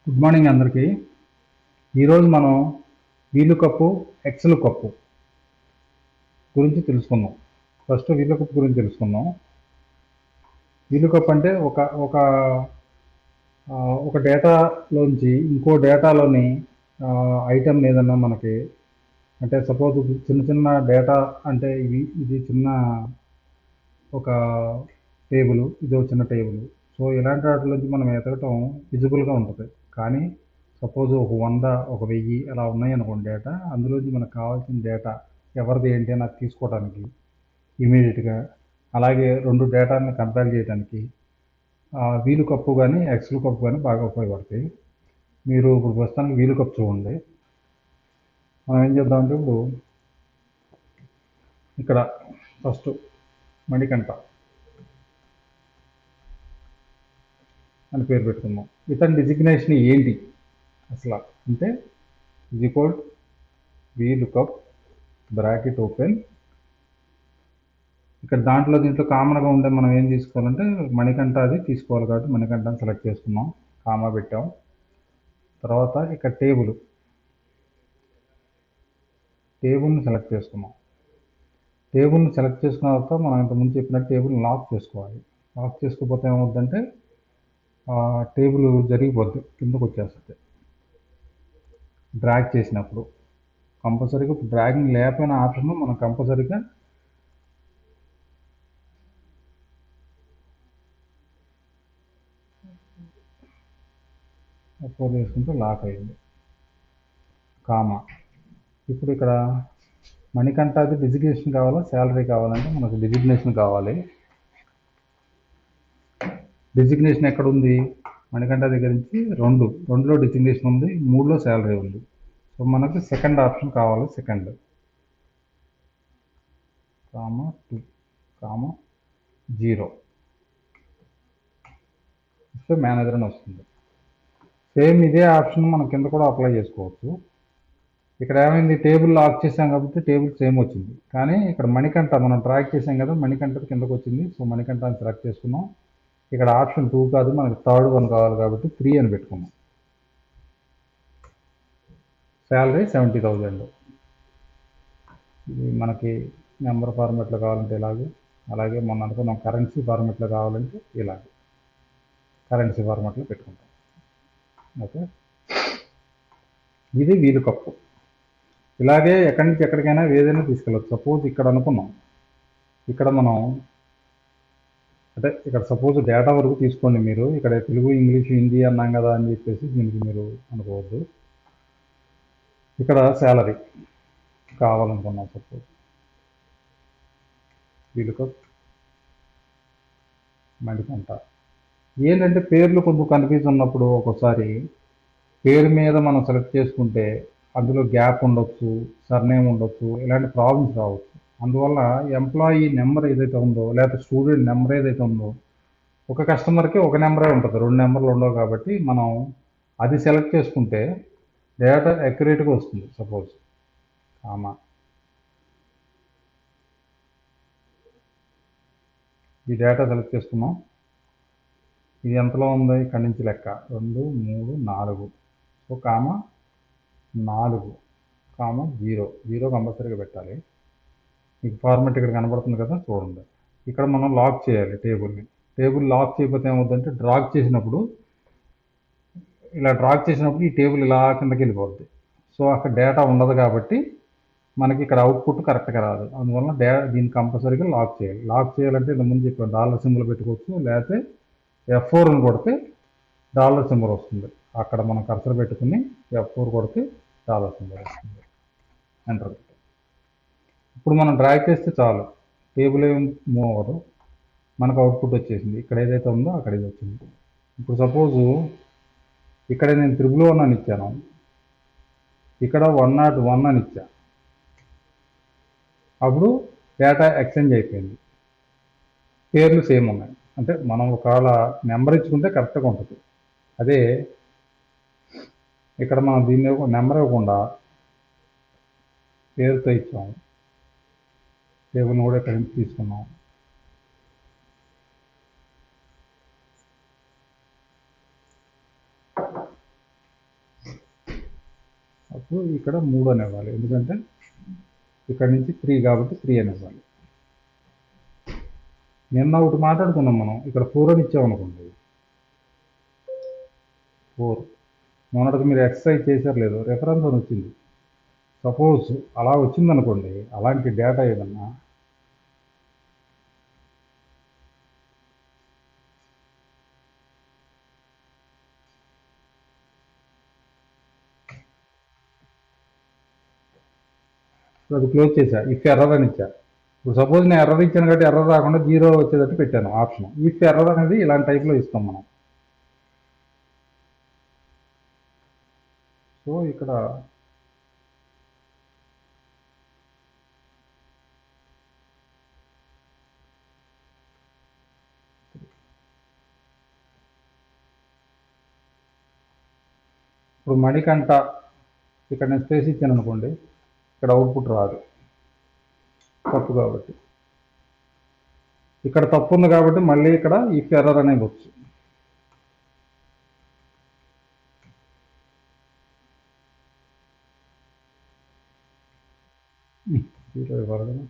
Good morning అందరికీ. ఈరోజు మనం వీలుకప్పు ఎక్స్లుకప్పు గురించి తెలుసుకుందాం. ఫస్ట్ వీలుకప్పు గురించి తెలుసుకుందాం. వీలుకప్పు అంటే ఒక ఒక డేటాలోంచి ఇంకో డేటాలోని ఐటెం ఏదన్నా మనకి అంటే సపోజ్ చిన్న చిన్న డేటా అంటే ఇది చిన్న ఒక టేబుల్, ఇది ఒక చిన్న టేబుల్. సో ఇలాంటి వాటిలోంచి మనం ఎతకటం విజిబుల్గా ఉంటుంది. కానీ సపోజ్ ఒక 100 ఒక 1000 అలా ఉన్నాయనుకోండి డేటా, అందులోంచి మనకు కావాల్సిన డేటా ఎవరిది ఏంటి అని అది తీసుకోవడానికి ఇమీడియట్గా, అలాగే రెండు డేటాని కంపేర్ చేయడానికి వీలుకప్పు కానీ ఎక్స్లుకప్పు కానీ బాగా ఉపయోగపడతాయి. మీరు ఇప్పుడు ప్రస్తుతానికి వీలుకప్పు చూడండి. మనం ఏం చేద్దామంటే ఇప్పుడు ఇక్కడ ఫస్ట్ మణికంఠ అని పేరు పెట్టుకుందాం. ఇతని డిజిగ్నేషన్ ఏంటి అసలు అంటే ఈక్వల్ వీలుకప్ బ్రాకెట్ ఓపెన్. ఇక్కడ దీంట్లో కామన్గా ఉండే మనం ఏం తీసుకోవాలంటే మణికంఠ అది తీసుకోవాలి కాబట్టి మణికంఠని సెలెక్ట్ చేసుకున్నాం, కామా పెట్టాం. తర్వాత ఇక్కడ టేబుల్ని సెలెక్ట్ చేసుకున్నాం. టేబుల్ని సెలెక్ట్ చేసుకున్న తర్వాత మనం ఇంతకుముందు చెప్పినట్టు టేబుల్ని లాక్ చేసుకోవాలి. లాక్ చేసుకోకపోతే ఏమవుద్దంటే టేబుల్ జరిగిపోద్ది, కిందకు వచ్చేస్తుంది డ్రాగ్ చేసినప్పుడు. కంపల్సరీగా ఇప్పుడు డ్రాగింగ్ లేకపోయిన ఆప్షన్ మనం కంపల్సరీగా అప్లోడ్ చేసుకుంటే లాక్ అయింది, కామా. ఇప్పుడు ఇక్కడ మణికంఠది డిజిగ్నేషన్ కావాలా శాలరీ కావాలంటే మనకు డిజిగ్నేషన్ కావాలి. డిజిగ్నేషన్ ఎక్కడ ఉంది? మణికంఠ దగ్గర నుంచి రెండులో డిజిగ్నేషన్ ఉంది, 3లో శాలరీ ఉంది. సో మనకు సెకండ్ ఆప్షన్ కావాలి. సెకండ్ కామా 2 కామా 0 ఇస్తే మేనేజర్ అని వస్తుంది. సేమ్ ఇదే ఆప్షన్ మనం కింద కూడా అప్లై చేసుకోవచ్చు. ఇక్కడ ఏమైంది, టేబుల్ లాక్ చేసాం కాబట్టి టేబుల్ సేమ్ వచ్చింది, కానీ ఇక్కడ మణికంఠ మనం ట్రాక్ చేసాం కదా, మణికంఠ కిందకు వచ్చింది. సో మణికంఠని సెలెక్ట్ చేసుకున్నాం. ఇక్కడ ఆప్షన్ 2 కాదు, మనకి థర్డ్ వన్ కావాలి కాబట్టి 3 అని పెట్టుకున్నాం. శాలరీ 70,000. ఇది మనకి నెంబర్ ఫార్మెట్లో కావాలంటే ఇలాగే, అలాగే మొన్న అనుకున్నాం కరెన్సీ ఫార్మెట్లో కావాలంటే ఇలాగే కరెన్సీ ఫార్మెట్లో పెట్టుకుంటాం. ఓకే, ఇది వీలుకప్పు. ఇలాగే ఎక్కడి నుంచి ఎక్కడికైనా ఏదైనా తీసుకెళ్ళచ్చు. సపోజ్ ఇక్కడ అనుకున్నాం, ఇక్కడ మనం అంటే ఇక్కడ సపోజ్ డేటా వరకు తీసుకోండి మీరు. ఇక్కడ తెలుగు, ఇంగ్లీష్, హిందీ అన్నాం కదా అని చెప్పేసి దీనికి మీరు అనుకోవద్దు. ఇక్కడ శాలరీ కావాలనుకున్నాం సపోజ్, వీలుకప్ మణికంఠ. ఏంటంటే పేర్లు కొంచెం కన్ఫ్యూజ్ ఉన్నప్పుడు ఒక్కోసారి పేరు మీద మనం సెలెక్ట్ చేసుకుంటే అందులో గ్యాప్ ఉండొచ్చు, సర్నేమ్ ఉండొచ్చు, ఇలాంటి ప్రాబ్లమ్స్ రావచ్చు. అందువల్ల ఎంప్లాయీ నెంబర్ ఏదైతే ఉందో లేకపోతే స్టూడెంట్ నెంబర్ ఏదైతే ఉందో, ఒక కస్టమర్కి ఒక నెంబరే ఉంటుంది, 2 నెంబర్లు ఉండవు. కాబట్టి మనం అది సెలెక్ట్ చేసుకుంటే డేటా అక్యురేట్గా వస్తుంది. సపోజ్ కామా ఈ డేటా సెలెక్ట్ చేసుకున్నాం. ఇది ఎంతలో ఉంది ఇక్కడి నుంచి లెక్క 2 3 4. సో కామా 4 కామా 0 కంపల్సరీగా పెట్టాలి. మీకు ఫార్మెట్ ఇక్కడ కనబడుతుంది కదా, చూడండి. ఇక్కడ మనం లాక్ చేయాలి టేబుల్ని. టేబుల్ లాక్ చేయకపోతే ఏమవుతుందంటే డ్రాగ్ చేసినప్పుడు ఈ టేబుల్ ఇలా కిందకి వెళ్ళిపోద్ది. సో అక్కడ డేటా ఉండదు కాబట్టి మనకి ఇక్కడ అవుట్పుట్ కరెక్ట్గా రాదు. అందువల్ల దీన్ని కంపల్సరీగా లాక్ చేయాలి. లాక్ చేయాలంటే ఇంత ముందు చెప్పాను, డాలర్ సింబల్ పెట్టుకోవచ్చు, లేకపోతే F4 అని కొడితే డాలర్ సింబల్ వస్తుంది. అక్కడ మనం కర్సర్ పెట్టుకుని F4 కొడితే డాలర్ సింబల్ వస్తుంది. ఎంటర్. ఇప్పుడు మనం డ్రాగ్ చేస్తే చాలు, టేబుల్ ఏం మూవ్ అవ్వదు, మనకు అవుట్పుట్ వచ్చేసింది. ఇక్కడ ఏదైతే ఉందో అక్కడ ఇది వచ్చింది. ఇప్పుడు సపోజు ఇక్కడ నేను 111 అని ఇచ్చాను, ఇక్కడ 101 అని ఇచ్చా. అప్పుడు డేటా ఎక్స్చేంజ్ అయిపోయింది, పేర్లు సేమ్ ఉన్నాయి. అంటే మనం ఒకవేళ నెంబర్ ఇచ్చుకుంటే కరెక్ట్గా ఉంటుంది. అదే ఇక్కడ మనం దీన్ని నెంబర్ ఇవ్వకుండా పేరుతో ఇచ్చాము, టేబుల్ని కూడా ఇక్కడ నుంచి తీసుకున్నాం. అప్పుడు ఇక్కడ 3 అని ఇవ్వాలి, ఎందుకంటే ఇక్కడ నుంచి 3 కాబట్టి 3 అని ఇవ్వాలి. నిన్న ఒకటి మాట్లాడుకున్నాం మనం, ఇక్కడ 4 అని ఇచ్చామనుకోండి, 4 మొన్నటికి మీరు ఎక్సర్సైజ్ చేశారు లేదు, రెఫరెన్స్ అని వచ్చింది. సపోజ్ అలా వచ్చిందనుకోండి, అలాంటి డేటా ఏదన్నా అది క్లోజ్ చేశా, ఇఫ్ ఎర్రర్ అని ఇచ్చా. ఇప్పుడు సపోజ్ నేను ఎర్రర్ ఇచ్చాను కాబట్టి ఎర్రర్ రాకుండా 0 వచ్చేటట్టు పెట్టాను ఆప్షన్. ఇఫ్ ఎర్రర్ అనేది ఇలాంటి టైప్లో ఇస్తాం మనం. సో ఇక్కడ ఇప్పుడు మణికంఠ ఇక్కడ నేను స్పేస్ ఇచ్చాను అనుకోండి, ఇక్కడ అవుట్పుట్ రాదు, తప్పు కాబట్టి. ఇక్కడ తప్పు ఉంది కాబట్టి మళ్ళీ ఇక్కడ ఇఫ్ ఎర్రర్ అనే వచ్చు. జీరో ఇవ్వాలి కదా.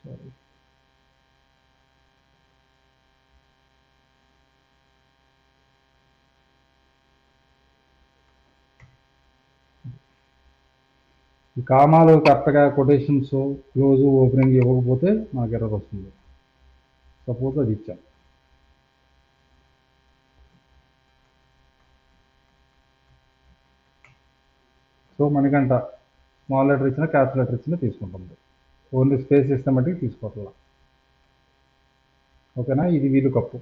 సరే, ఈ కామాలు కరెక్ట్గా కొటేషన్స్ క్లోజ్ ఓపెనింగ్ ఇవ్వకపోతే నాకు ఎర్రర్ వస్తుంది. సపోజ్ అది ఇచ్చాం. సో మనకంట స్మాల్ లెటర్ ఇచ్చినా క్యాపిటల్ లెటర్ ఇచ్చినా తీసుకుంటుంది, ఓన్లీ స్పేస్ సిస్టమేటిక్ తీసుకోవట్లా. ఓకేనా, ఇది వీలు కప్పు.